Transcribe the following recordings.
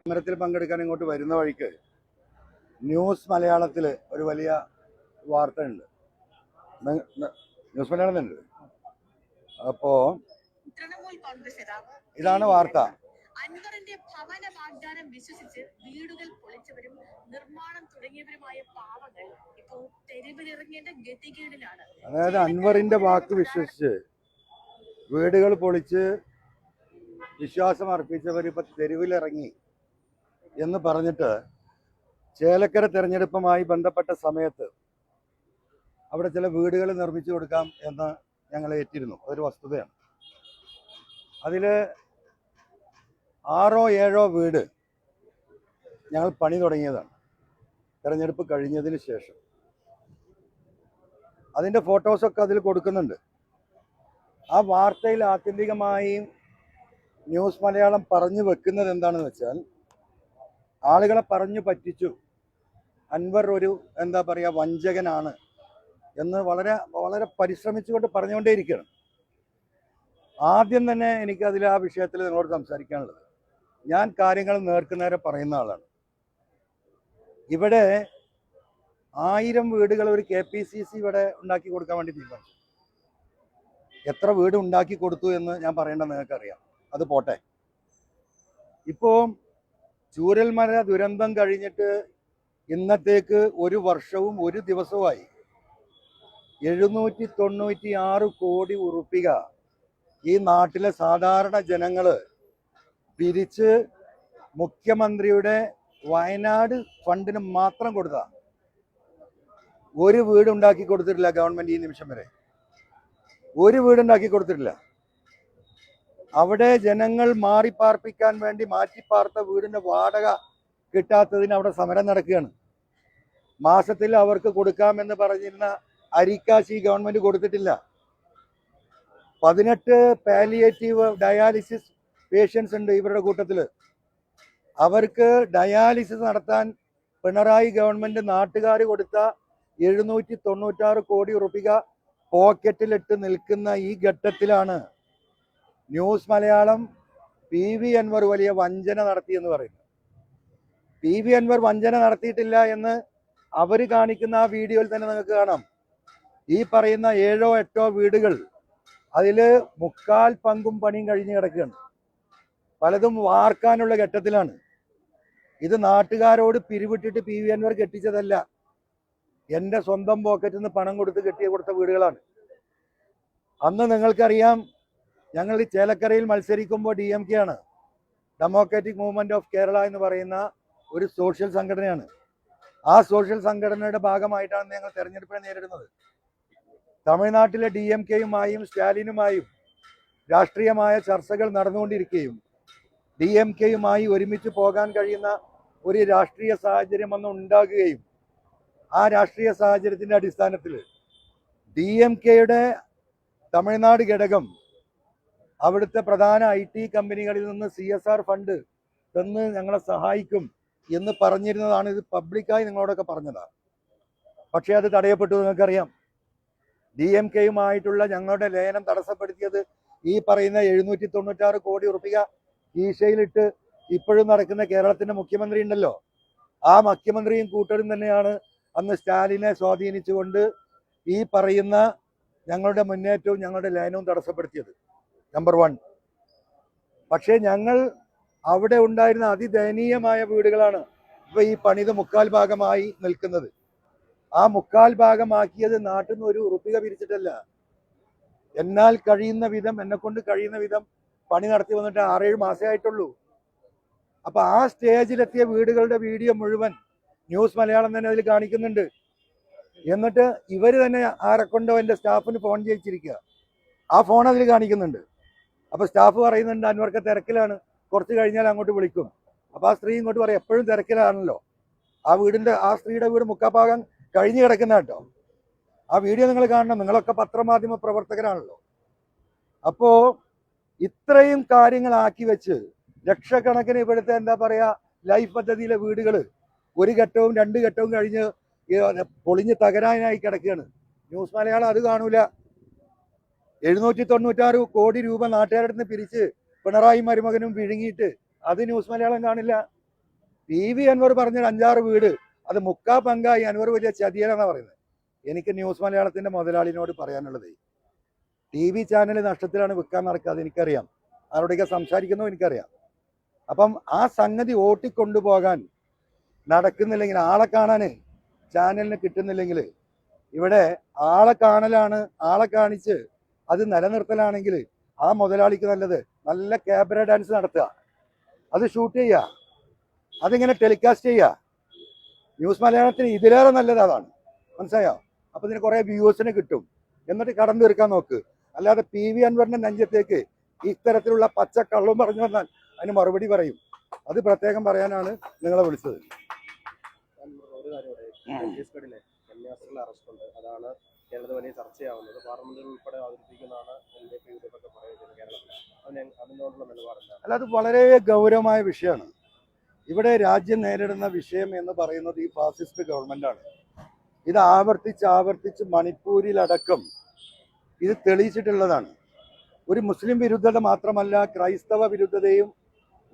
സമരത്തിൽ പങ്കെടുക്കാൻ ഇങ്ങോട്ട് വരുന്ന വഴിക്ക് ന്യൂസ് മലയാളത്തിൽ ഒരു വലിയ വാർത്ത ഉണ്ട്. ന്യൂസ് മലയാളം ഉണ്ട്. അപ്പോ ഇതാണ് വാർത്ത. അൻവറിന്റെ ഭവന വാഗ്ദാനം വിശ്വസിച്ച് വീടുകൾ പൊളിച്ചവരും നിർമ്മാണം തുടങ്ങിയവരുമായ പാവങ്ങൾ ഇപ്പോൾ തെരുവിലിറങ്ങേണ്ട ഗതികേടിലാണ്. അതായത് അൻവറിന്റെ വാക്ക് വിശ്വസിച്ച് വീടുകൾ പൊളിച്ച് വിശ്വാസം അർപ്പിച്ചവർ ഇപ്പൊ തെരുവിലിറങ്ങി എന്ന് പറഞ്ഞിട്ട് ചേലക്കര തെരഞ്ഞെടുപ്പുമായി ബന്ധപ്പെട്ട സമയത്ത് അവിടെ ചില വീടുകൾ നിർമ്മിച്ചു കൊടുക്കാം എന്ന് ഞങ്ങൾ ഏറ്റിരുന്നു. അതൊരു വസ്തുതയാണ്. അതിൽ 6 or 7 വീട് ഞങ്ങൾ പണി തുടങ്ങിയതാണ് തെരഞ്ഞെടുപ്പ് കഴിഞ്ഞതിന് ശേഷം. അതിൻ്റെ ഫോട്ടോസൊക്കെ അതിൽ കൊടുക്കുന്നുണ്ട്. ആ വാർത്തയിൽ ആത്യന്തികമായി ന്യൂസ് മലയാളം പറഞ്ഞു വെക്കുന്നത് എന്താണെന്ന് വെച്ചാൽ, ആളുകളെ പറഞ്ഞു പറ്റിച്ചു, അൻവർ ഒരു എന്താ പറയുക വഞ്ചകനാണ് എന്ന് വളരെ വളരെ പരിശ്രമിച്ചുകൊണ്ട് പറഞ്ഞുകൊണ്ടേയിരിക്കുകയാണ്. ആദ്യം തന്നെ എനിക്ക് അതിൽ ആ വിഷയത്തിൽ നിങ്ങളോട് സംസാരിക്കാനുള്ളത്, ഞാൻ കാര്യങ്ങൾ നേർക്കുനേരെ പറയുന്ന ആളാണ്. ഇവിടെ 1000 വീടുകൾ ഒരു KPCC ഇവിടെ ഉണ്ടാക്കി കൊടുക്കാൻ വേണ്ടി തീരുമാനിച്ചു. എത്ര വീട് ഉണ്ടാക്കി കൊടുത്തു എന്ന് ഞാൻ പറയേണ്ടത് നിങ്ങൾക്കറിയാം. അത് പോട്ടെ. ഇപ്പോൾ ചൂരൽമല ദുരന്തം കഴിഞ്ഞിട്ട് ഇന്നത്തേക്ക് 1 വർഷവും 1 ദിവസവുമായി 796 കോടി ഉറുപ്പിക ഈ നാട്ടിലെ സാധാരണ ജനങ്ങൾ പിരിച്ച് മുഖ്യമന്ത്രിയുടെ വയനാട് ഫണ്ടിന് മാത്രം കൊടുത്ത ഒരു വീട് ഉണ്ടാക്കി കൊടുത്തിട്ടില്ല ഗവൺമെന്റ്. ഈ നിമിഷം വരെ ഒരു വീടുണ്ടാക്കി കൊടുത്തിട്ടില്ല. അവിടെ ജനങ്ങൾ മാറിപ്പാർപ്പിക്കാൻ വേണ്ടി മാറ്റിപ്പാർത്ത വീടിന്റെ വാടക കിട്ടാത്തതിന് അവിടെ സമരം നടക്കുകയാണ്. മാസത്തിൽ അവർക്ക് കൊടുക്കാമെന്ന് പറഞ്ഞിരുന്ന അരിക്കാശി ഗവൺമെന്റ് കൊടുത്തിട്ടില്ല. 18 പാലിയേറ്റീവ് ഡയാലിസിസ് പേഷ്യൻസ് ഉണ്ട് ഇവരുടെ കൂട്ടത്തിൽ. അവർക്ക് ഡയാലിസിസ് നടത്താൻ പിണറായി ഗവൺമെന്റ് നാട്ടുകാർ കൊടുത്ത 796 കോടി ഉറുപ്പിക പോക്കറ്റിലിട്ട് നിൽക്കുന്ന ഈ ഘട്ടത്തിലാണ് ന്യൂസ് മലയാളം PV അൻവർ വലിയ വഞ്ചന നടത്തിയെന്ന് പറയുന്നത്. PV അൻവർ വഞ്ചന നടത്തിയിട്ടില്ല എന്ന് അവർ കാണിക്കുന്ന ആ വീഡിയോയിൽ തന്നെ നിങ്ങൾക്ക് കാണാം. ഈ പറയുന്ന 7 or 8 വീടുകൾ അതിൽ 3/4 പങ്കും പണിയും കഴിഞ്ഞ് കിടക്കുകയാണ്. പലതും വാർക്കാനുള്ള ഘട്ടത്തിലാണ്. ഇത് നാട്ടുകാരോട് പിരിവിട്ടിട്ട് PV അൻവർ കെട്ടിച്ചതല്ല. എൻ്റെ സ്വന്തം പോക്കറ്റിൽ നിന്ന് പണം കൊടുത്ത് കൊടുത്ത വീടുകളാണ്. അന്ന് നിങ്ങൾക്കറിയാം, ഞങ്ങൾ ഈ ചേലക്കരയിൽ മത്സരിക്കുമ്പോൾ DMK ആണ്, ഡെമോക്രാറ്റിക് മൂവ്മെന്റ് ഓഫ് കേരള എന്ന് പറയുന്ന ഒരു സോഷ്യൽ സംഘടനയാണ്. ആ സോഷ്യൽ സംഘടനയുടെ ഭാഗമായിട്ടാണ് ഞങ്ങൾ തെരഞ്ഞെടുപ്പിനെ നേരിടുന്നത്. തമിഴ്നാട്ടിലെ DMKയുമായും സ്റ്റാലിനുമായും രാഷ്ട്രീയമായ ചർച്ചകൾ നടന്നുകൊണ്ടിരിക്കുകയും DMKയുമായി ഒരുമിച്ച് പോകാൻ കഴിയുന്ന ഒരു രാഷ്ട്രീയ സാഹചര്യം അന്ന് ഉണ്ടാകുകയും ആ രാഷ്ട്രീയ സാഹചര്യത്തിൻ്റെ അടിസ്ഥാനത്തിൽ DMKയുടെ തമിഴ്നാട് ഘടകം അവിടുത്തെ പ്രധാന IT കമ്പനികളിൽ നിന്ന് CSR ഫണ്ട് തന്ന് ഞങ്ങളെ സഹായിക്കും എന്ന് പറഞ്ഞിരുന്നതാണ്. ഇത് പബ്ലിക്കായി നിങ്ങളോടൊക്കെ പറഞ്ഞതാണ്. പക്ഷേ അത് തടയപ്പെട്ടു. നിങ്ങൾക്കറിയാം, DMKയുമായിട്ടുള്ള ഞങ്ങളുടെ ലയനം തടസ്സപ്പെടുത്തിയത് ഈ പറയുന്ന 796 കോടി ഉറുപ്പിക കീശയിലിട്ട് ഇപ്പോഴും നടക്കുന്ന കേരളത്തിന്റെ മുഖ്യമന്ത്രി ഉണ്ടല്ലോ, ആ മുഖ്യമന്ത്രിയും കൂട്ടരും തന്നെയാണ് അന്ന് സ്റ്റാലിനെ സ്വാധീനിച്ചുകൊണ്ട് ഈ പറയുന്ന ഞങ്ങളുടെ മുന്നേറ്റവും ഞങ്ങളുടെ ലയനവും തടസ്സപ്പെടുത്തിയത്. നമ്പർ 1. പക്ഷേ ഞങ്ങൾ അവിടെ ഉണ്ടായിരുന്ന അതിദയനീയമായ വീടുകളാണ് ഇപ്പോൾ ഈ പണിത് 3/4 ഭാഗമായി നിൽക്കുന്നത്. ആ 3/4 ഭാഗമാക്കിയത് നാട്ടിൽ നിന്ന് 1 ഉറുപ്പിക പിരിച്ചിട്ടല്ല. എന്നാൽ കഴിയുന്ന വിധം, എന്നെ കൊണ്ട് കഴിയുന്ന വിധം പണി നടത്തി വന്നിട്ട് 6-7 മാസമേ ആയിട്ടുള്ളൂ. അപ്പൊ ആ സ്റ്റേജിലെത്തിയ വീടുകളുടെ വീഡിയോ മുഴുവൻ ന്യൂസ് മലയാളം തന്നെ അതിൽ കാണിക്കുന്നുണ്ട്. എന്നിട്ട് ഇവർ തന്നെ ആരെക്കൊണ്ടോ എൻ്റെ സ്റ്റാഫിന് ഫോൺ ചെയ്യിച്ചിരിക്കുക. ആ ഫോൺ അതിൽ കാണിക്കുന്നുണ്ട്. അപ്പൊ സ്റ്റാഫ് പറയുന്നുണ്ട് അൻവർക്ക് തിരക്കിലാണ്, കുറച്ച് കഴിഞ്ഞാൽ അങ്ങോട്ട് വിളിക്കും. അപ്പൊ ആ സ്ത്രീ ഇങ്ങോട്ട് പറയും എപ്പോഴും തിരക്കിലാണല്ലോ. ആ സ്ത്രീയുടെ വീട് 3/4 ഭാഗം കഴിഞ്ഞു കിടക്കുന്ന കേട്ടോ. ആ വീഡിയോ നിങ്ങൾ കാണണം. നിങ്ങളൊക്കെ പത്രമാധ്യമ പ്രവർത്തകരാണല്ലോ. അപ്പോ ഇത്രയും കാര്യങ്ങളാക്കി വെച്ച് ലക്ഷക്കണക്കിന് ഇവിടുത്തെ എന്താ പറയാ ലൈഫ് പദ്ധതിയിലെ വീടുകൾ 1 ഘട്ടവും 2 ഘട്ടവും കഴിഞ്ഞ് പൊളിഞ്ഞ് തകരാനായി കിടക്കുകയാണ്. ന്യൂസ് മലയാളം അത് കാണൂല. 796 കോടി രൂപ നാട്ടുകാരുടെ നിന്ന് പിരിച്ച് പിണറായി മരുമകനും വിഴുങ്ങിയിട്ട് അത് ന്യൂസ് മലയാളം കാണില്ല. PV അൻവർ പറഞ്ഞൊരു 5-6 വീട് അത് മുക്കാ പങ്കായി അൻവർ വലിയ ചതിയനാണെന്നാണ് പറയുന്നത്. എനിക്ക് ന്യൂസ് മലയാളത്തിന്റെ മുതലാളിനോട് പറയാനുള്ളത്, TV ചാനൽ നഷ്ടത്തിലാണ് വിൽക്കാൻ നടക്കാതെ എനിക്കറിയാം, ആരോടൊക്കെ സംസാരിക്കുന്നോ എനിക്കറിയാം. അപ്പം ആ സംഗതി ഓട്ടിക്കൊണ്ടുപോകാൻ നടക്കുന്നില്ലെങ്കിൽ, ആളെ കാണാൻ ചാനലിന് കിട്ടുന്നില്ലെങ്കിൽ, ഇവിടെ ആളെ കാണലാണ്, ആളെ കാണിച്ച് അത് നിലനിർത്തലാണെങ്കിൽ ആ മുതലാളിക്ക് നല്ലത് നല്ല ക്യാബറ ഡാൻസ് നടത്തുക, അത് ഷൂട്ട് ചെയ്യുക, അതിങ്ങനെ ടെലികാസ്റ്റ് ചെയ്യുക. ന്യൂസ് മലയാളത്തിന് ഇതിലേറെ നല്ലത് അതാണ്, മനസ്സിലായോ? അപ്പൊ ഇതിന് കുറെ വ്യൂസിന് കിട്ടും, എന്നിട്ട് കടന്നു തീർക്കാൻ നോക്ക്. അല്ലാതെ PV അൻവറിന്റെ നെഞ്ചത്തേക്ക് ഇത്തരത്തിലുള്ള പച്ച കള്ളം പറഞ്ഞു വന്നാൽ അതിന് മറുപടി പറയും. അത് പ്രത്യേകം പറയാനാണ് നിങ്ങളെ വിളിച്ചത്. ഒരു കാര്യം ഛത്തീസ്ഗഡിലെ കന്യാസ്ത്രീകളെ അറസ്റ്റ് ഉണ്ട്, അതാണ് കേരളത്തിൽ വലിയ ചർച്ചയാവുന്നത്. പാർലമെന്റിൽ ഉൾപ്പെടെ അവതരിപ്പിക്കുന്നതാണ് LDF UDF പറയുന്നത് കേരളത്തിൽ. അതിനോടുള്ള നിലപാടില്ല. അല്ല, അത് വളരെ ഗൗരവമായ വിഷയമാണ്. ഇവിടെ രാജ്യം നേരിടുന്ന വിഷയം എന്ന് പറയുന്നത് ഈ ഫാസിസ്റ്റ് ഗവൺമെന്റാണ്. ഇത് ആവർത്തിച്ച് മണിപ്പൂരിലടക്കം ഇത് തെളിയിച്ചിട്ടുള്ളതാണ്. ഒരു മുസ്ലിം വിരുദ്ധത മാത്രമല്ല, ക്രൈസ്തവ വിരുദ്ധതയും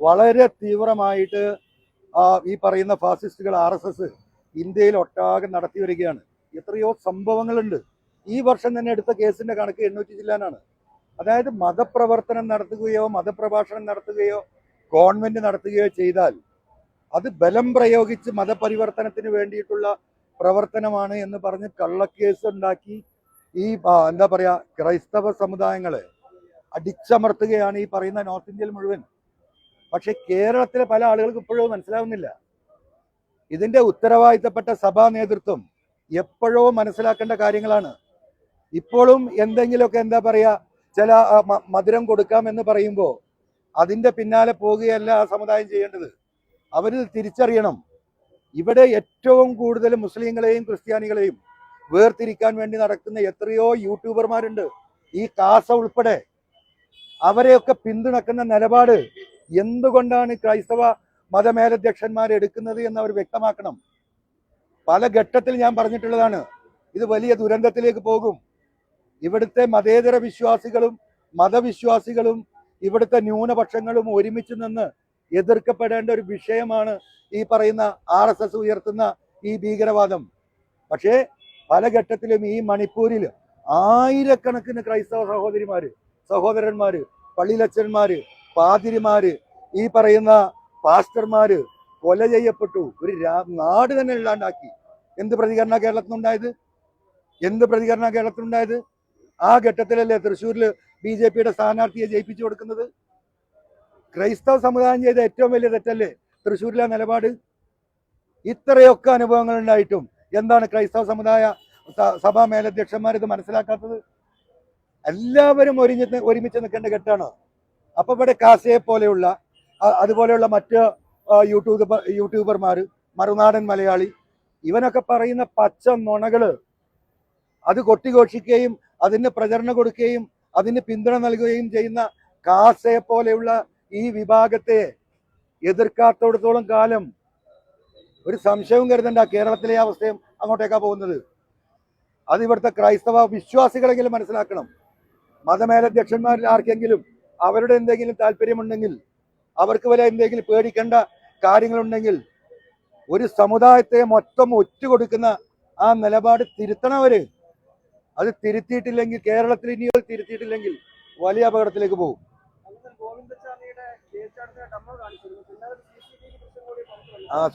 വളരെ തീവ്രമായിട്ട് ഈ പറയുന്ന ഫാസിസ്റ്റുകൾ RSS ഇന്ത്യയിൽ ഒട്ടാകെ നടത്തി വരികയാണ്. എത്രയോ സംഭവങ്ങളുണ്ട്. ഈ വർഷം തന്നെ എടുത്ത കേസിന്റെ കണക്ക് 800 ചില്ലാനാണ്. അതായത് മതപ്രവർത്തനം നടത്തുകയോ മതപ്രഭാഷണം നടത്തുകയോ ഗവൺമെന്റ് നടത്തുകയോ ചെയ്താൽ അത് ബലം പ്രയോഗിച്ച് മതപരിവർത്തനത്തിന് വേണ്ടിയിട്ടുള്ള പ്രവർത്തനമാണ് എന്ന് പറഞ്ഞ് കള്ളക്കേസ് ഉണ്ടാക്കി ഈ എന്താ പറയാ ക്രൈസ്തവ സമുദായങ്ങളെ അടിച്ചമർത്തുകയാണ് ഈ പറയുന്ന നോർത്ത് ഇന്ത്യയിൽ മുഴുവൻ. പക്ഷെ കേരളത്തിലെ പല ആളുകൾക്ക് ഇപ്പോഴും മനസ്സിലാവുന്നില്ല. ഇതിന്റെ ഉത്തരവാദിത്തപ്പെട്ട സഭാ നേതൃത്വം എപ്പോഴോ മനസ്സിലാക്കേണ്ട കാര്യങ്ങളാണ്. ഇപ്പോഴും എന്തെങ്കിലുമൊക്കെ എന്താ പറയാ ചില മധുരം കൊടുക്കാമെന്ന് പറയുമ്പോൾ അതിന്റെ പിന്നാലെ പോകുകയല്ല ആ സമുദായം ചെയ്യേണ്ടത്. അവര് തിരിച്ചറിയണം, ഇവിടെ ഏറ്റവും കൂടുതൽ മുസ്ലിങ്ങളെയും ക്രിസ്ത്യാനികളെയും വേർതിരിക്കാൻ വേണ്ടി നടക്കുന്ന എത്രയോ യൂട്യൂബർമാരുണ്ട്, ഈ കാസ ഉൾപ്പെടെ. അവരെയൊക്കെ പിന്തുണക്കുന്ന നിലപാട് എന്തുകൊണ്ടാണ് ക്രൈസ്തവ മതമേലധ്യക്ഷന്മാർ എടുക്കുന്നത് എന്ന് അവർ വ്യക്തമാക്കണം. പല ഘട്ടത്തിൽ ഞാൻ പറഞ്ഞിട്ടുള്ളതാണ്, ഇത് വലിയ ദുരന്തത്തിലേക്ക് പോകും. ഇവിടുത്തെ മതേതര വിശ്വാസികളും മതവിശ്വാസികളും ഇവിടുത്തെ ന്യൂനപക്ഷങ്ങളും ഒരുമിച്ച് നിന്ന് എതിർക്കപ്പെടേണ്ട ഒരു വിഷയമാണ് ഈ പറയുന്ന RSS ഉയർത്തുന്ന ഈ ഭീകരവാദം. പക്ഷേ പല ഘട്ടത്തിലും ഈ മണിപ്പൂരിൽ ആയിരക്കണക്കിന് ക്രൈസ്തവ സഹോദരന്മാര്, പള്ളിയിലച്ചന്മാര്, പാതിരിമാര്, ഈ പറയുന്ന പാസ്റ്റർമാര് കൊല ചെയ്യപ്പെട്ടു. ഒരു നാട് തന്നെ ഇല്ലാണ്ടാക്കി. എന്ത് പ്രതികരണ കേരളത്തിനുണ്ടായത്? ആ ഘട്ടത്തിലല്ലേ തൃശ്ശൂരിൽ BJPയുടെ സ്ഥാനാർത്ഥിയെ ജയിപ്പിച്ചു കൊടുക്കുന്നത്? ക്രൈസ്തവ സമുദായം ചെയ്ത ഏറ്റവും വലിയ തെറ്റല്ലേ തൃശ്ശൂരിലെ നിലപാട്? ഇത്രയൊക്കെ അനുഭവങ്ങൾ ഉണ്ടായിട്ടും എന്താണ് ക്രൈസ്തവ സമുദായ സഭാ മേലധ്യക്ഷന്മാർ ഇത് മനസ്സിലാക്കാത്തത്? എല്ലാവരും ഒരുമിച്ച് നിൽക്കേണ്ട ഘട്ടമാണ്. അപ്പൊ ഇവിടെ കാസയെ പോലെയുള്ള അതുപോലെയുള്ള മറ്റ് യൂട്യൂബർമാർ, മറുനാടൻ മലയാളി, ഇവനൊക്കെ പറയുന്ന പച്ച നുണകള് അത് കൊട്ടിഘോഷിക്കുകയും അതിന് പ്രചരണം കൊടുക്കുകയും അതിന് പിന്തുണ നൽകുകയും ചെയ്യുന്ന കാസയെ പോലെയുള്ള ഈ വിഭാഗത്തെ എതിർക്കാത്തടത്തോളം കാലം ഒരു സംശയവും കരുതണ്ട കേരളത്തിലെ അവസ്ഥയും അങ്ങോട്ടേക്കാ പോകുന്നത്. അത് ഇവിടുത്തെ ക്രൈസ്തവ വിശ്വാസികളെങ്കിലും മനസ്സിലാക്കണം. മതമേലധ്യക്ഷന്മാരിൽ ആർക്കെങ്കിലും അവരുടെ എന്തെങ്കിലും താല്പര്യമുണ്ടെങ്കിൽ, അവർക്ക് വരെ എന്തെങ്കിലും പേടിക്കേണ്ട കാര്യങ്ങളുണ്ടെങ്കിൽ, ഒരു സമുദായത്തെ മൊത്തം ഒറ്റുകൊടുക്കുന്ന ആ നിലപാട് തിരുത്തണവര്. അത് തിരുത്തിയിട്ടില്ലെങ്കിൽ, കേരളത്തിൽ ഇനി തിരുത്തിയിട്ടില്ലെങ്കിൽ വലിയ അപകടത്തിലേക്ക് പോകും.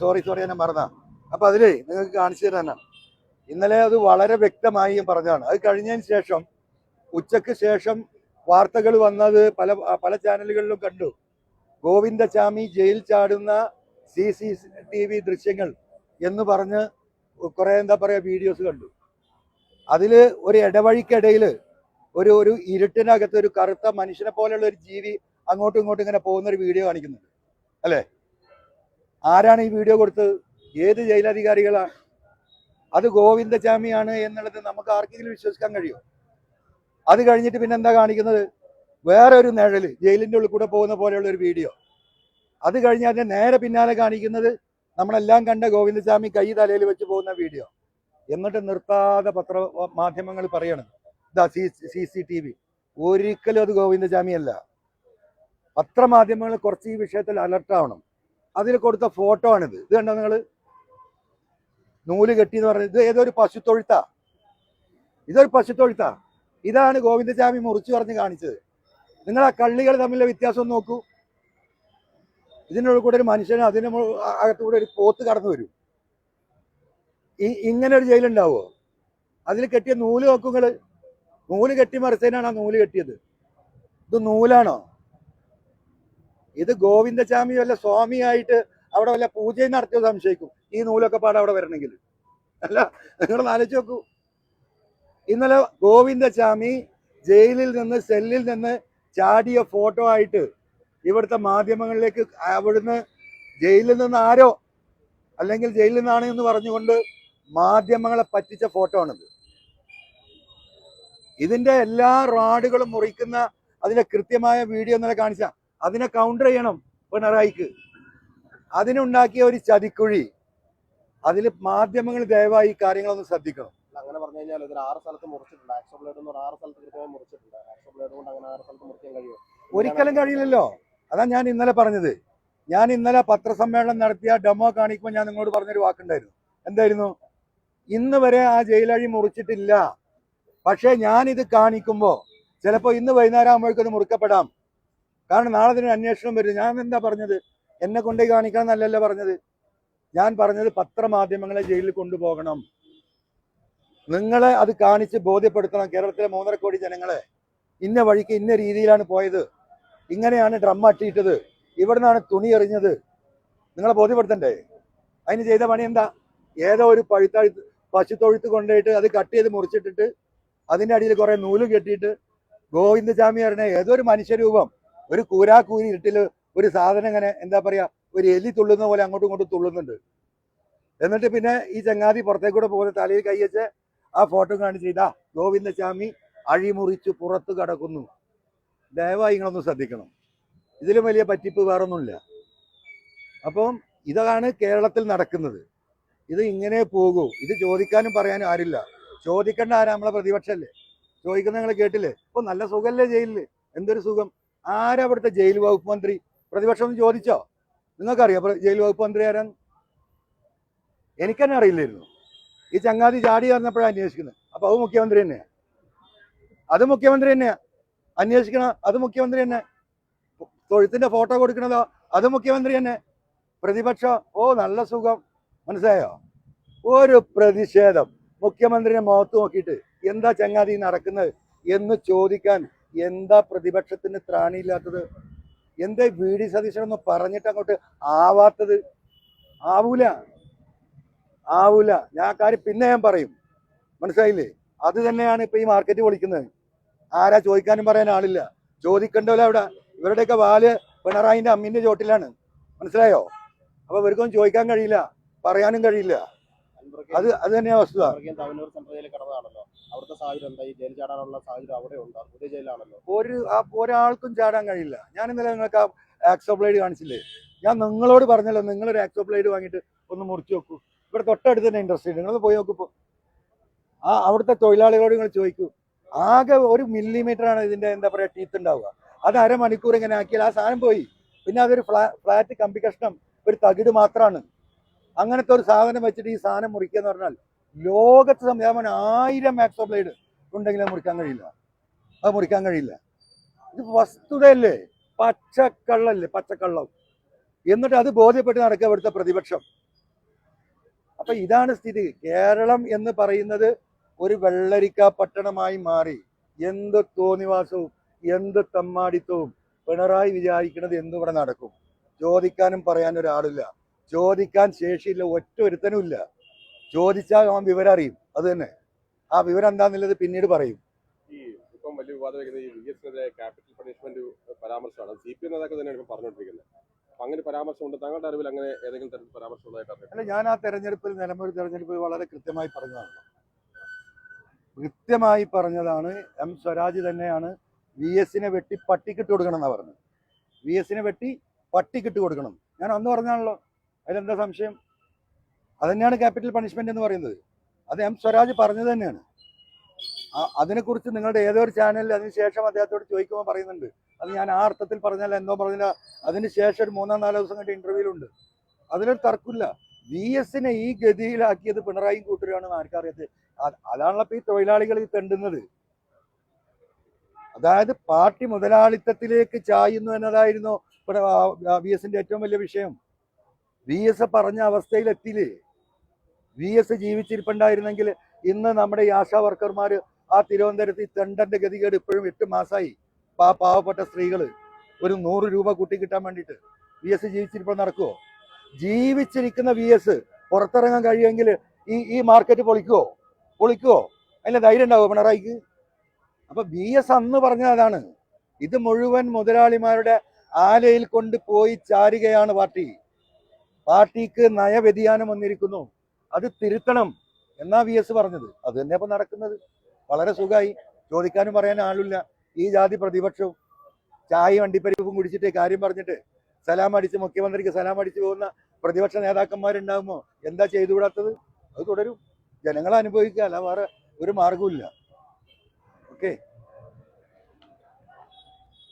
സോറി ഞാൻ മറന്ന. അപ്പൊ അതിലേ നിങ്ങൾക്ക് കാണിച്ചു തരാനാണ്. ഇന്നലെ അത് വളരെ വ്യക്തമായി പറഞ്ഞതാണ്. അത് കഴിഞ്ഞതിന് ശേഷം ഉച്ചയ്ക്ക് ശേഷം വാർത്തകൾ വന്നത് പല ചാനലുകളിലും കണ്ടു. ഗോവിന്ദചാമി ജയിൽ ചാടുന്ന CCTV ദൃശ്യങ്ങൾ എന്ന് പറഞ്ഞ് കുറെ എന്താ പറയാ വീഡിയോസ് കണ്ടു. അതില് ഒരു ഇടവഴിക്കിടയിൽ ഒരു ഇരുട്ടിനകത്ത് ഒരു കറുത്ത മനുഷ്യനെ പോലെയുള്ള ഒരു ജീവി അങ്ങോട്ടും ഇങ്ങോട്ടും ഇങ്ങനെ പോകുന്ന ഒരു വീഡിയോ കാണിക്കുന്നുണ്ട് അല്ലേ? ആരാണ് ഈ വീഡിയോ കൊടുത്തത്? ഏത് ജയിലധികാരികളാണ്? അത് ഗോവിന്ദചാമിയാണ് എന്നുള്ളത് നമുക്ക് ആർക്കെങ്കിലും വിശ്വസിക്കാൻ കഴിയുമോ? അത് കഴിഞ്ഞിട്ട് പിന്നെ എന്താ കാണിക്കുന്നത്? വേറെ ഒരു നിഴല് ജയിലിന്റെ ഉള്ളിൽ കൂടെ പോകുന്ന പോലെയുള്ള ഒരു വീഡിയോ. അത് കഴിഞ്ഞ് അതിന്റെ നേരെ പിന്നാലെ കാണിക്കുന്നത് നമ്മളെല്ലാം കണ്ട ഗോവിന്ദചാമി കൈ തലയിൽ വെച്ച് പോകുന്ന വീഡിയോ. എന്നിട്ട് നിർത്താതെ മാധ്യമങ്ങൾ പറയണം ഇതാ CCTV. ഒരിക്കലും അത് ഗോവിന്ദചാമി അല്ല. പത്രമാധ്യമങ്ങൾ കുറച്ച് ഈ വിഷയത്തിൽ അലർട്ടാവണം. അതിൽ കൊടുത്ത ഫോട്ടോ ആണിത്. ഇത് കണ്ടോ നിങ്ങൾ? നൂല് കെട്ടി എന്ന് പറഞ്ഞത് ഇത് ഏതൊരു പശുത്തൊഴുത്താ, ഇതൊരു പശുത്തൊഴുത്താ. ഇതാണ് ഗോവിന്ദചാമി മുറിച്ചു പറഞ്ഞ് കാണിച്ചത്. നിങ്ങൾ ആ കള്ളികൾ തമ്മിലുള്ള വ്യത്യാസം നോക്കൂ. ഇതിനുള്ളിൽ കൂടെ ഒരു മനുഷ്യന്, അതിന് അകത്തുകൂടെ ഒരു പോത്ത് കടന്നു വരും. ഇങ്ങനെ ഒരു ജയിലുണ്ടാവുമോ? അതിൽ കെട്ടിയ നൂല് നോക്കുങ്ങൾ. നൂല് കെട്ടി മറിച്ചതിനാണ് ആ നൂല് കെട്ടിയത്. ഇത് നൂലാണോ? ഇത് ഗോവിന്ദചാമി വല്ല സ്വാമിയായിട്ട് അവിടെ വല്ല പൂജയും നടത്തിയോ സംശയിക്കും, ഈ നൂലൊക്കെ പാടെ അവിടെ വരണമെങ്കിൽ. അല്ല, നിങ്ങൾ ആലോചിച്ച് നോക്കൂ. ഇന്നലെ ഗോവിന്ദചാമി ജയിലിൽ നിന്ന്, സെല്ലിൽ നിന്ന് ചാടിയ ഫോട്ടോ ആയിട്ട് ഇവിടുത്തെ മാധ്യമങ്ങളിലേക്ക്, അവിടുന്ന് ജയിലിൽ നിന്ന് ആരോ, അല്ലെങ്കിൽ ജയിലിൽ നിന്നാണ് എന്ന് പറഞ്ഞുകൊണ്ട് മാധ്യമങ്ങളെ പറ്റിച്ച ഫോട്ടോ ആണിത്. ഇതിന്റെ എല്ലാ റാഡുകളും മുറിക്കുന്ന അതിന്റെ കൃത്യമായ വീഡിയോ ഇന്നലെ കാണിച്ച, അതിനെ കൗണ്ടർ ചെയ്യണം പിണറായിക്ക്. അതിനുണ്ടാക്കിയ ഒരു ചതിക്കുഴി. അതിൽ മാധ്യമങ്ങൾ ദയവായി ഈ കാര്യങ്ങളൊന്ന് ശ്രദ്ധിക്കണം. അങ്ങനെ പറഞ്ഞു കഴിഞ്ഞാൽ ഇതിൽ 6 സ്ഥലത്ത് മുറിച്ചിട്ടുണ്ട്. ആക്സോ ബ്ലേഡ് എന്ന് പറഞ്ഞാൽ 6 സ്ഥലത്ത് കൃത്യമായി മുറിച്ചിട്ടുണ്ട്. ആക്സോ ബ്ലേഡ് കൊണ്ട് അങ്ങനെ 6 സ്ഥലത്ത് മുറിക്കാൻ കഴിയുമോ? ഒരിക്കലും കഴിയില്ലല്ലോ. അതാ ഞാൻ ഇന്നലെ പറഞ്ഞത്. ഞാൻ ഇന്നലെ പത്രസമ്മേളനം നടത്തിയ ഡെമോ കാണിക്കുമ്പോൾ ഞാൻ നിങ്ങളോട് പറഞ്ഞൊരു വാക്കുണ്ടായിരുന്നു. എന്തായിരുന്നു? ഇന്ന് വരെ ആ ജയിലഴി മുറിച്ചിട്ടില്ല. പക്ഷേ ഞാനിത് കാണിക്കുമ്പോൾ ചിലപ്പോൾ ഇന്ന് വൈകുന്നേരം ആകുമ്പോഴേക്കും അത് മുറിക്കപ്പെടാം. കാരണം നാളെ ഇതിന് അന്വേഷണം വരും. ഞാൻ എന്താ പറഞ്ഞത്? എന്നെ കൊണ്ടേ കാണിക്കണം എന്നല്ലല്ലോ പറഞ്ഞത്. ഞാൻ പറഞ്ഞത് പത്രമാധ്യമങ്ങളെ ജയിലിൽ കൊണ്ടുപോകണം. നിങ്ങളെ അത് കാണിച്ച് ബോധ്യപ്പെടുത്തണം. കേരളത്തിലെ 3.5 കോടി ജനങ്ങളെ ഇന്ന വഴിക്ക് ഇന്ന രീതിയിലാണ് പോയത്, ഇങ്ങനെയാണ് ഡ്രം അട്ടിയിട്ടത്, ഇവിടെ നിന്നാണ് തുണി എറിഞ്ഞത്, നിങ്ങളെ ബോധ്യപ്പെടുത്തണ്ടേ? അതിന് ചെയ്ത പണി എന്താ? ഏതോ ഒരു പശുത്തൊഴുത്ത് കൊണ്ടുപോയിട്ട് അത് കട്ട് ചെയ്ത് മുറിച്ചിട്ടിട്ട് അതിൻ്റെ അടിയിൽ കുറേ നൂല് കെട്ടിയിട്ട് ഗോവിന്ദചാമി പറഞ്ഞ ഏതോ ഒരു മനുഷ്യരൂപം ഒരു കൂരാക്കൂരി ഇരുട്ടിൽ ഒരു സാധനം ഇങ്ങനെ എന്താ പറയുക, ഒരു എലി തുള്ളുന്ന പോലെ അങ്ങോട്ടും ഇങ്ങോട്ടും തുള്ളുന്നുണ്ട്. എന്നിട്ട് പിന്നെ ഈ ചങ്ങാതി പുറത്തേക്കൂടെ പോകുന്ന തലയിൽ കൈവച്ച് ആ ഫോട്ടോ കാണിച്ച് ഇതാ ഗോവിന്ദചാമി അഴിമുറിച്ച് പുറത്ത് കടക്കുന്നു. ദയവായി നിങ്ങളൊന്ന് ശ്രദ്ധിക്കണം. ഇതിലും വലിയ പറ്റിപ്പ് വേറൊന്നുമില്ല. അപ്പം ഇതാണ് കേരളത്തിൽ നടക്കുന്നത്. ഇത് ഇങ്ങനെ പോകൂ. ഇത് ചോദിക്കാനും പറയാനും ആരില്ല. ചോദിക്കേണ്ട ആരാ? നമ്മളെ പ്രതിപക്ഷമല്ലേ ചോദിക്കുന്നത്. നിങ്ങൾ കേട്ടില്ലേ? ഇപ്പൊ നല്ല സുഖമല്ലേ ജയിലില്? എന്തൊരു സുഖം. ആരാ അവിടുത്തെ ജയിൽ വകുപ്പ് മന്ത്രി? പ്രതിപക്ഷം ഒന്ന് ചോദിച്ചോ? നിങ്ങൾക്കറിയാം ജയിൽ വകുപ്പ് മന്ത്രി ആരാന്ന്? എനിക്കെന്നെ അറിയില്ലായിരുന്നു. ഈ ചങ്ങാതി ചാടി വന്നപ്പോഴാണ് അന്വേഷിക്കുന്നത്. അപ്പൊ അത് മുഖ്യമന്ത്രി തന്നെയാ. അത് മുഖ്യമന്ത്രി തന്നെയാ അന്വേഷിക്കണം. അത് മുഖ്യമന്ത്രി തന്നെ. തൊഴുത്തിന്റെ ഫോട്ടോ കൊടുക്കണതോ അത് മുഖ്യമന്ത്രി തന്നെ. പ്രതിപക്ഷം ഓ നല്ല സുഖം. മനസ്സിലായോ? ഒരു പ്രതിഷേധം മുഖ്യമന്ത്രിയെ മുഖത്ത് നോക്കിയിട്ട് എന്താ ചങ്ങാതി നടക്കുന്നത് എന്ന് ചോദിക്കാൻ എന്താ പ്രതിപക്ഷത്തിന് ത്രാണിയില്ലാത്തത്? എന്താ VD സതീശൻ ഒന്ന് പറഞ്ഞിട്ട് അങ്ങോട്ട് ആവാത്തത്? ആവൂല. ഞാൻ കാര്യം പിന്നെ ഞാൻ പറയും. മനസ്സിലായില്ലേ? അത് തന്നെയാണ് ഇപ്പൊ ഈ മാർക്കറ്റ് പൊളിക്കുന്നത്. ആരാ ചോദിക്കാനും പറയാൻ ആളില്ല. ചോദിക്കണ്ടല്ലോ അവിടെ. ഇവരുടെയൊക്കെ വാല് പിണറായിന്റെ അമ്മിന്റെ ചോട്ടിലാണ്. മനസ്സിലായോ? അപ്പൊ ഇവർക്കൊന്നും ചോദിക്കാൻ കഴിയില്ല, പറയാനും കഴിയില്ല. അത് തന്നെയാ വസ്തുത. തവനൂർ സെൻട്രൽ ജയിലിൽ കിടന്നതാണല്ലോ. അവിടുത്തെ സാഹചര്യം എന്താ? ഈ ജയിൽ ചാടാനുള്ള സാഹചര്യം അവിടെ ഉണ്ടോ? പുതിയ ജയിലാണല്ലോ. ഒരാൾക്കും ചാടാൻ കഴിയില്ല. ഞാൻ ഇന്നലെ നിങ്ങൾക്ക് ആ ആക്സോ ബ്ലേഡ് കാണിച്ചില്ലേ? ഞാൻ നിങ്ങളോട് പറഞ്ഞല്ലോ, നിങ്ങളൊരു ആക്സോ ബ്ലേഡ് വാങ്ങിയിട്ട് ഒന്ന് മുറിച്ച് നോക്കൂ. ഇവിടെ തൊട്ടടുത്ത് തന്നെ ഇൻഡസ്ട്രി. നിങ്ങൾ പോയി നോക്കിപ്പോ അവിടുത്തെ തൊഴിലാളികളോട് നിങ്ങൾ ചോദിക്കൂ. ആകെ 1 മില്ലിമീറ്റർ ആണ് ഇതിന്റെ എന്താ പറയാ ടീത്ത് ഉണ്ടാവുക. അത് അരമണിക്കൂർ ഇങ്ങനെ ആക്കിയാൽ ആ സാധനം പോയി. പിന്നെ അതൊരു ഫ്ലാറ്റ് കമ്പി കഷ്ണം, ഒരു തകിട് മാത്രമാണ്. അങ്ങനത്തെ ഒരു സാധനം വെച്ചിട്ട് ഈ സാധനം മുറിക്കുക എന്ന് പറഞ്ഞാൽ ലോകത്ത് സംവിധാനം 1000 ആക്സോ ബ്ലേഡ് ഉണ്ടെങ്കിലും മുറിക്കാൻ കഴിയില്ല. അത് മുറിക്കാൻ കഴിയില്ല. ഇത് വസ്തുതയല്ലേ? പച്ചക്കള്ളം. എന്നിട്ട് അത് ബോധ്യപ്പെട്ട് നടക്കുക ഇവിടുത്തെ പ്രതിപക്ഷം. അപ്പൊ ഇതാണ് സ്ഥിതി. കേരളം എന്ന് പറയുന്നത് ഒരു വെള്ളരിക്ക പട്ടണമായി മാറി. എന്ത് തോന്നിവാസവും എന്ത് തമ്മാടിത്തവും പിണറായി വിചാരിക്കുന്നത് എന്നിവിടെ നടക്കും. ചോദിക്കാനും പറയാനും ഒരാളില്ല. ചോദിക്കാൻ ശേഷിയില്ല, ഒറ്റ ഒരുത്തനും ഇല്ല. ചോദിച്ചാൽ അവൻ വിവരം അറിയും. അത് തന്നെ. ആ വിവരം എന്താന്നുള്ളത് പിന്നീട് പറയും. ഈ ഇപ്പം വലിയ വിവാദം വയ്ക്കുന്ന ഈ VS-നെതിരെ ക്യാപിറ്റൽ പണിഷ്മെന്റ് പരാമർശമാണ് CPM നേതാക്കൾ തന്നെയാണ് ഇപ്പം പറഞ്ഞുകൊണ്ടിരിക്കുന്നത്. അപ്പൊ അങ്ങനെ പരാമർശമുണ്ട്. താങ്കളുടെ അറിവിൽ അങ്ങനെ ഏതെങ്കിലും തരത്തിൽ പരാമർശം ഉള്ളതായിട്ട് അറിയാം? അല്ല, ഞാൻ ആ തെരഞ്ഞെടുപ്പിൽ, നിലമ്പൂർ തെരഞ്ഞെടുപ്പിൽ വളരെ കൃത്യമായി പറഞ്ഞതാണ്. M സ്വരാജ് തന്നെയാണ് VS-നെ വെട്ടി പട്ടിക്കിട്ട് കൊടുക്കണം എന്നാണ് പറഞ്ഞത്. VS-നെ വെട്ടി പട്ടിക്കിട്ട് കൊടുക്കണം. ഞാൻ അന്ന് പറഞ്ഞാണല്ലോ. അതിലെന്താ സംശയം? അതുതന്നെയാണ് ക്യാപിറ്റൽ പണിഷ്മെന്റ് എന്ന് പറയുന്നത്. അത് M സ്വരാജ് പറഞ്ഞത് തന്നെയാണ്. അതിനെക്കുറിച്ച് നിങ്ങളുടെ ഏതൊരു ചാനലിൽ അതിനുശേഷം അദ്ദേഹത്തോട് ചോദിക്കുമ്പോൾ പറയുന്നുണ്ട് അത് ഞാൻ ആ അർത്ഥത്തിൽ പറഞ്ഞാൽ എന്തോ പറഞ്ഞില്ല. അതിനുശേഷം ഒരു 3-4 ദിവസം കണ്ട ഇന്റർവ്യൂലുണ്ട്. അതിലൊരു തർക്കമില്ല. VS-നെ ഈ ഗതിയിലാക്കിയത് പിണറായിയും കൂട്ടരാണെന്ന് ആർക്കറിയാത്തത്. അതാണല്ലോ ഇപ്പൊ ഈ തൊഴിലാളികൾ ഈ തെണ്ടുന്നത്. അതായത് പാർട്ടി മുതലാളിത്തത്തിലേക്ക് ചായുന്നു എന്നതായിരുന്നു VS-ന്റെ ഏറ്റവും വലിയ വിഷയം. VS പറഞ്ഞ അവസ്ഥയിലെത്തിയില്ലേ? VS ജീവിച്ചിരിപ്പുണ്ടായിരുന്നെങ്കിൽ ഇന്ന് നമ്മുടെ ഈ ആശാ വർക്കർമാർ ആ തിരുവനന്തപുരത്ത് ഈ തെണ്ടന്റെ ഗതികേട് ഇപ്പോഴും 8 മാസമായി. പാവപ്പെട്ട സ്ത്രീകൾ ഒരു 100 രൂപ കൂട്ടി കിട്ടാൻ വേണ്ടിയിട്ട് VS ജീവിച്ചിരിപ്പോൾ നടക്കുമോ? ജീവിച്ചിരിക്കുന്ന VS പുറത്തിറങ്ങാൻ കഴിയുമെങ്കിൽ ഈ മാർക്കറ്റ് പൊളിക്കുവോ? അതിന്റെ ധൈര്യം ഉണ്ടാവുമോ പിണറായിക്ക്? അപ്പൊ VS അന്ന് പറഞ്ഞത് അതാണ്. ഇത് മുഴുവൻ മുതലാളിമാരുടെ ആലയിൽ കൊണ്ട് പോയി ചാരുകയാണ് പാർട്ടിക്ക് നയവ്യതിയാനം വന്നിരിക്കുന്നു, അത് തിരുത്തണം എന്നാ VS പറഞ്ഞത്. അത് തന്നെ ഇപ്പൊ നടക്കുന്നത്. വളരെ സുഖമായി, ചോദിക്കാനും പറയാനും ആളില്ല. ഈ ജാതി പ്രതിപക്ഷവും ചായ വണ്ടിപ്പരിപ്പും കുടിച്ചിട്ട് കാര്യം പറഞ്ഞിട്ട് മുഖ്യമന്ത്രിക്ക് സലാം അടിച്ചു പോകുന്ന പ്രതിപക്ഷ നേതാക്കന്മാരുണ്ടാകുമോ? എന്താ ചെയ്തുകൂടാത്തത്? അത് തുടരും, ജനങ്ങൾ അനുഭവിക്കുക, അല്ല വേറെ ഒരു മാർഗവും ഇല്ല. ഓക്കെ.